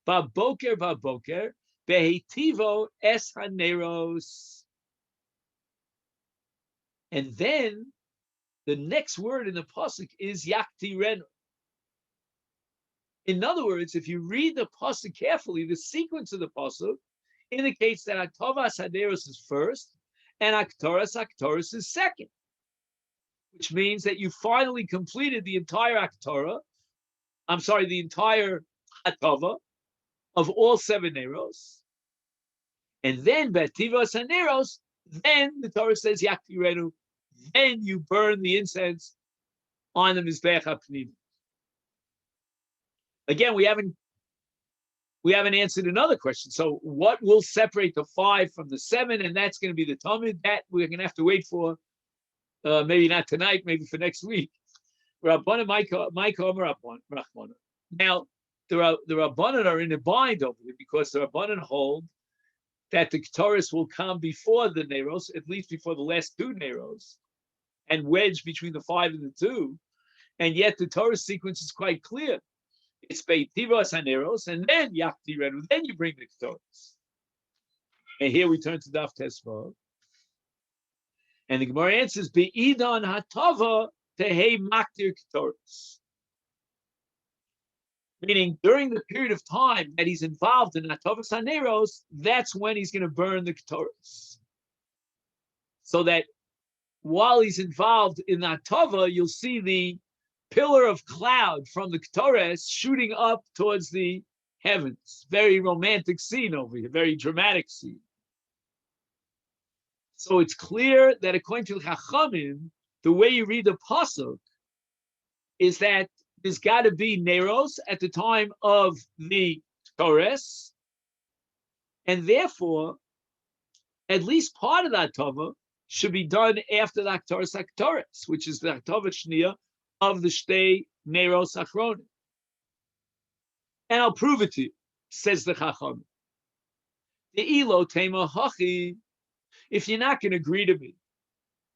Speaker 1: Baboker, behetivo es haneros. And then the next word in the pasuk is yaktirenu. In other words, if you read the pasuk carefully, the sequence of the pasuk indicates that Aktavas Haneros is first and Aktoras is second, which means that you finally completed the entire the entire Hatava of all 7 Neros. And then Betivas Haneros, then the Torah says Yaktirenu, then you burn the incense on the Mizbech HaPnim. Again, we haven't answered another question. So what will separate the 5 from the 7? And that's going to be the Talmud. That we're going to have to wait for, maybe not tonight, maybe for next week. Now, the Rabbanan are in a bind over it because the Rabbanan hold that the Ketores will come before the Neros, at least before the last 2 Neros, and wedge between the 5 and the 2. And yet the Torah sequence is quite clear. It's Beitivas Haneros, and then Yaktirenu, then you bring the Ketores. And here we turn to Daf Tesvav. And the Gemara answers, Be'idan Hatava Tehei Maktir Ketores. Meaning, during the period of time that he's involved in Hatavas Haneros, that's when he's going to burn the Ketores. So that while he's involved in Hatava, you'll see the pillar of cloud from the Ketores shooting up towards the heavens. Very romantic scene over here, very dramatic scene. So it's clear that according to Chachamim, the way you read the pasuk is that there's got to be Neros at the time of the Ketores, and therefore, at least part of that Tava should be done after the Aktoras, which is the Tava Shnia of the Shtei Neros Achronim. And I'll prove it to you, says the Chacham. The Elo Tema Hachi, if you're not going to agree to me,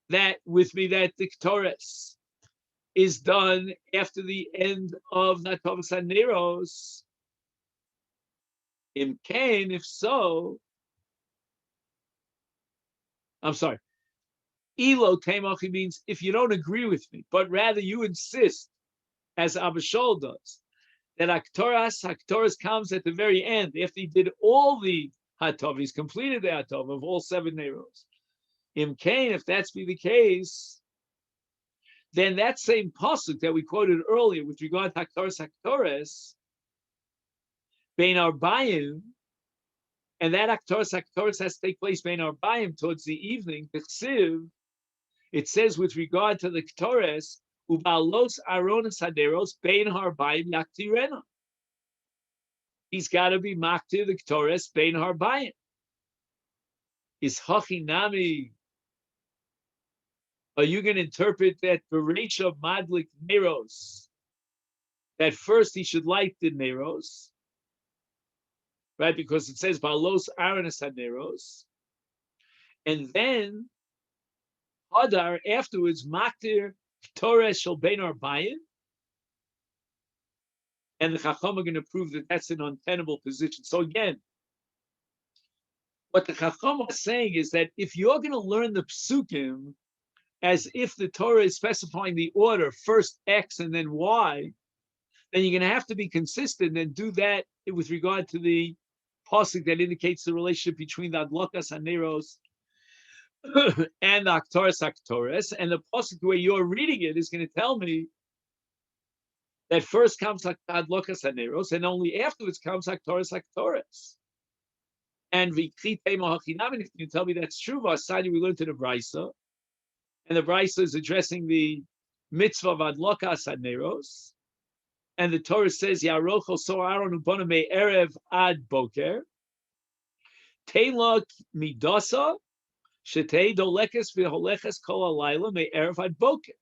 Speaker 1: that the Ketores is done after the end of Natavas HaNeros, Imkain, if so, I'm sorry, Elo Temachi means if you don't agree with me, but rather you insist, as Abba Shaul does, that Haktoras comes at the very end, after he did all the Hatov, he's completed the Hatov of all 7 Neros. Imkain, if that's be the case, then that same pasuk that we quoted earlier with regard to Haktoras, Bein Arbayim, and that Haktoras has to take place Bein Arbayim towards the evening, the Chsiv, it says with regard to the Ketores, Ubalos Aronas Haderos Bein Harbayim Yaktirena. He's got to be Maktir the Ketores Bein Harbayim. Is Hachinami? Are you going to interpret that Bereisha Madlik Neros, that first he should light the Neros, right? Because it says Balos Aronas Haderos, and then Hadar afterwards Maktir Ketores Shel Bein Harbayim, and the Chacham are going to prove that that's an untenable position. So again, what the Chacham are saying is that if you're going to learn the Psukim as if the Torah is specifying the order, first X and then Y, then you're going to have to be consistent and do that with regard to the pasuk that indicates the relationship between the Adlokas Haneros and the Aktoras, and the pasuk, the way you're reading it, is going to tell me that first comes Adlokas Haneros, and only afterwards comes Aktoras. And if you tell me that's true, Vasadi, we learned to the Brisa, and the Brisa is addressing the mitzvah of Adlokas Haneros, and the Torah says, Yarocho so Aaron ubana me erev ad boker, Teila midasa, shetei dolekes v'holekes kol alayla me erev ad boker.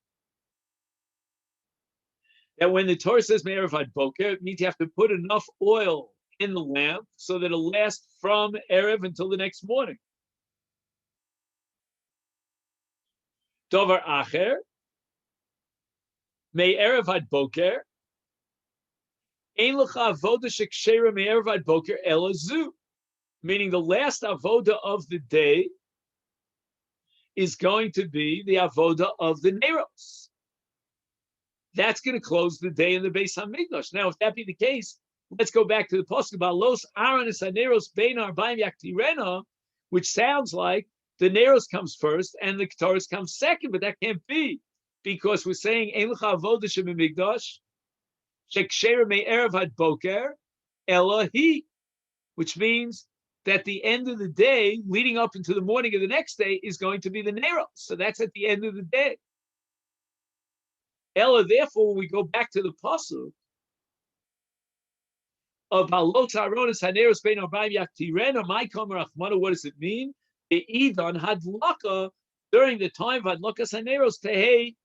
Speaker 1: That when the Torah says me erev ad boker, it means you have to put enough oil in the lamp so that it'll last from erev until the next morning. Dover acher, me erev ad boker, Ein lecha avoda shekshera me'erev ad boker ela zu, meaning the last avoda of the day is going to be the avoda of the neros. That's going to close the day in the Beis Hamikdash. Now, if that be the case, let's go back to the pasuk about los Aaron es haneros bein arbaim yaktirena, which sounds like the neros comes first and the Ketores comes second, but that can't be because we're saying ein lecha avoda shebimikdash sheksher me'erev had boker elahi, which means that the end of the day, leading up into the morning of the next day, is going to be the neros. So that's at the end of the day. Ella, therefore, when we go back to the pasuk of Balot Aronis Haneros Bein Arbaim Yaktirena, my Kamer Achmana, what does it mean? Be'idon Hadlaka, during the time of Hadlakas Haneros Tehei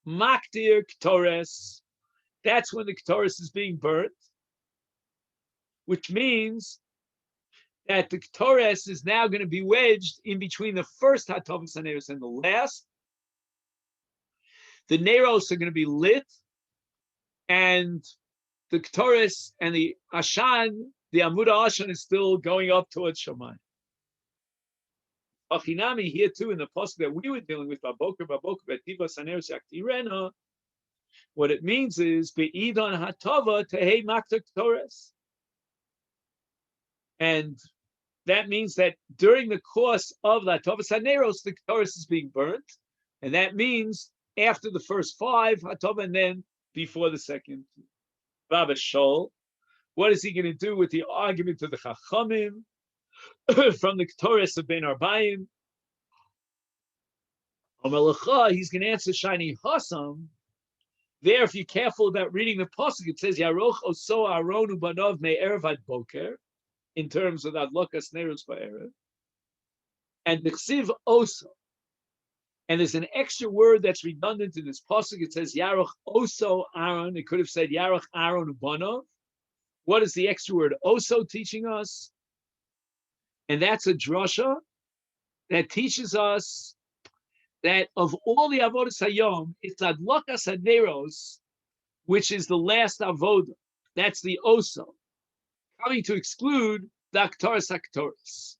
Speaker 1: Maktir Ktores. That's when the Ktores is being burnt, which means that the Ktores is now going to be wedged in between the first Hatavas Haneros and the last. The Neros are going to be lit, and the Ketores and the Ashan, the Amud Ashan, is still going up towards Shamayim. Achinami, here too, in the pasuk that we were dealing with, Baboker, Betivas Haneros Yaktirena, what it means is Be'idon Hatava Tehei Makta Ketores. And that means that during the course of the Hatavas Haneros, the Ketores is being burnt, and that means after the first 5, Hatava, and then before the second. Rabbi Shol, what is he going to do with the argument of the Chachamim from the Ketores of Ben Arbayim? He's going to answer Shiny Hassam. There, if you're careful about reading the pasuk, it says Yaroch Oso Aronu Banov Me'erev Ad Boker, in terms of Adlokas Neros Ba'erev, and the Ksiv Oso. And there's an extra word that's redundant in this pasuk. It says Yaroch Oso Aaron. It could have said Yaroch Aaron Banov. What is the extra word Oso teaching us? And that's a drasha that teaches us that of all the avodas hayom, it's Adlokas Haneros, which is the last avoda. That's the Oso, coming to exclude the Aktaras.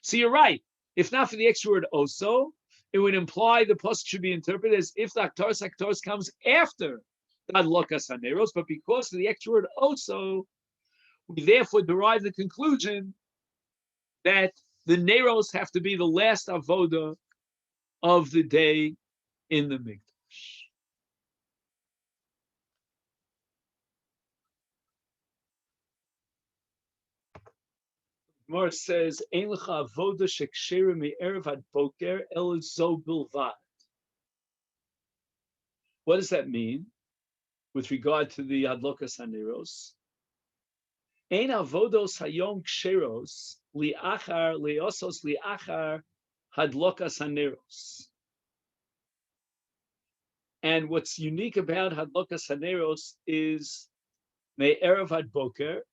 Speaker 1: So you're right. If not for the extra word Oso, it would imply the pasuk should be interpreted as if the Aktaras comes after the Adlokas Haneros, but because of the extra word Oso, we therefore derive the conclusion that the Neros have to be the last avoda of the day in the Mikdash. Gemara says, "Ein lecha avoda shekshera me'erev ad boker el zo bilvad." What does that mean with regard to the Adlokas Haneros? Ein avodos hayom ksheros liachar leosos liachar Hadlokas Haneros. And what's unique about Hadlokas Haneros is Me'erev Ad Boker,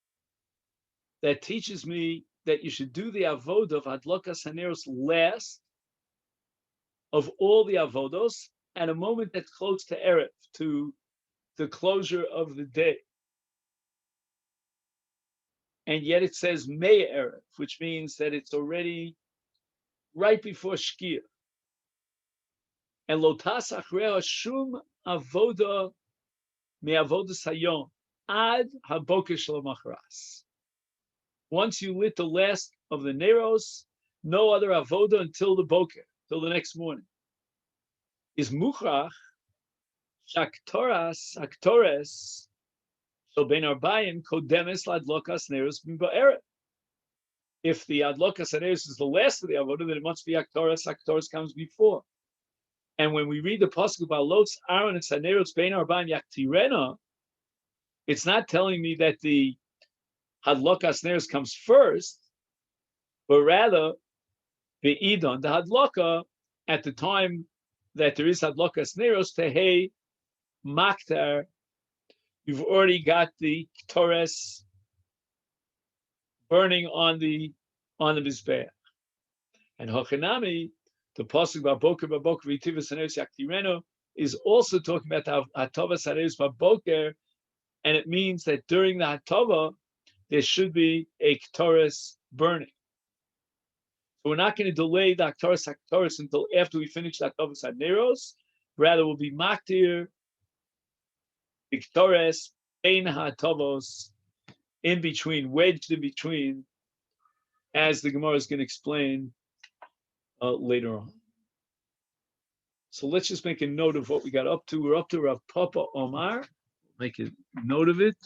Speaker 1: that teaches me that you should do the avodah of Hadlokas Haneros last of all the avodos at a moment that's close to Erev, to the closure of the day. And yet it says Me'erev, which means that it's already right before Shkia. And Lotas Achreha Shum Avoda Me'avodas Hayom Ad HaBoker Shel Machras. Once you lit the last of the Neros, no other avoda until the boker, till the next morning. Is muchrach Aktores so ben arbayim kodemes ladlokas neros b'ba'eret. If the adlokas neros is the last of the avoda, then it must be Aktoras. Aktoras comes before. And when we read the pasuk about Lotz Aaron and Saneros ben arbayim yaktirena, it's not telling me that the Hadlokas Neros comes first, but rather the Idon, the Hadloka, at the time that there is Hadlokas Neros, Tehei Maktar, you've already got the Ketores burning on the Mizbeach. And Hochanami, the pasuk Baboker V'Tivas Haneros Yaktireno, is also talking about Hatavas Haneros Baboker And it means that during the Hatava, there should be a Ketores burning. So we're not going to delay the Aktaris until after we finish the Hatavas Haneros. Rather, we'll be Maktir, the Ketores, Ein HaTavos, in between, wedged in between, as the Gemara is going to explain later on. So let's just make a note of what we got up to. We're up to Rav Papa Omar. Make a note of it.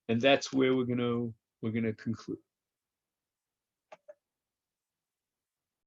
Speaker 1: And that's where we're gonna conclude.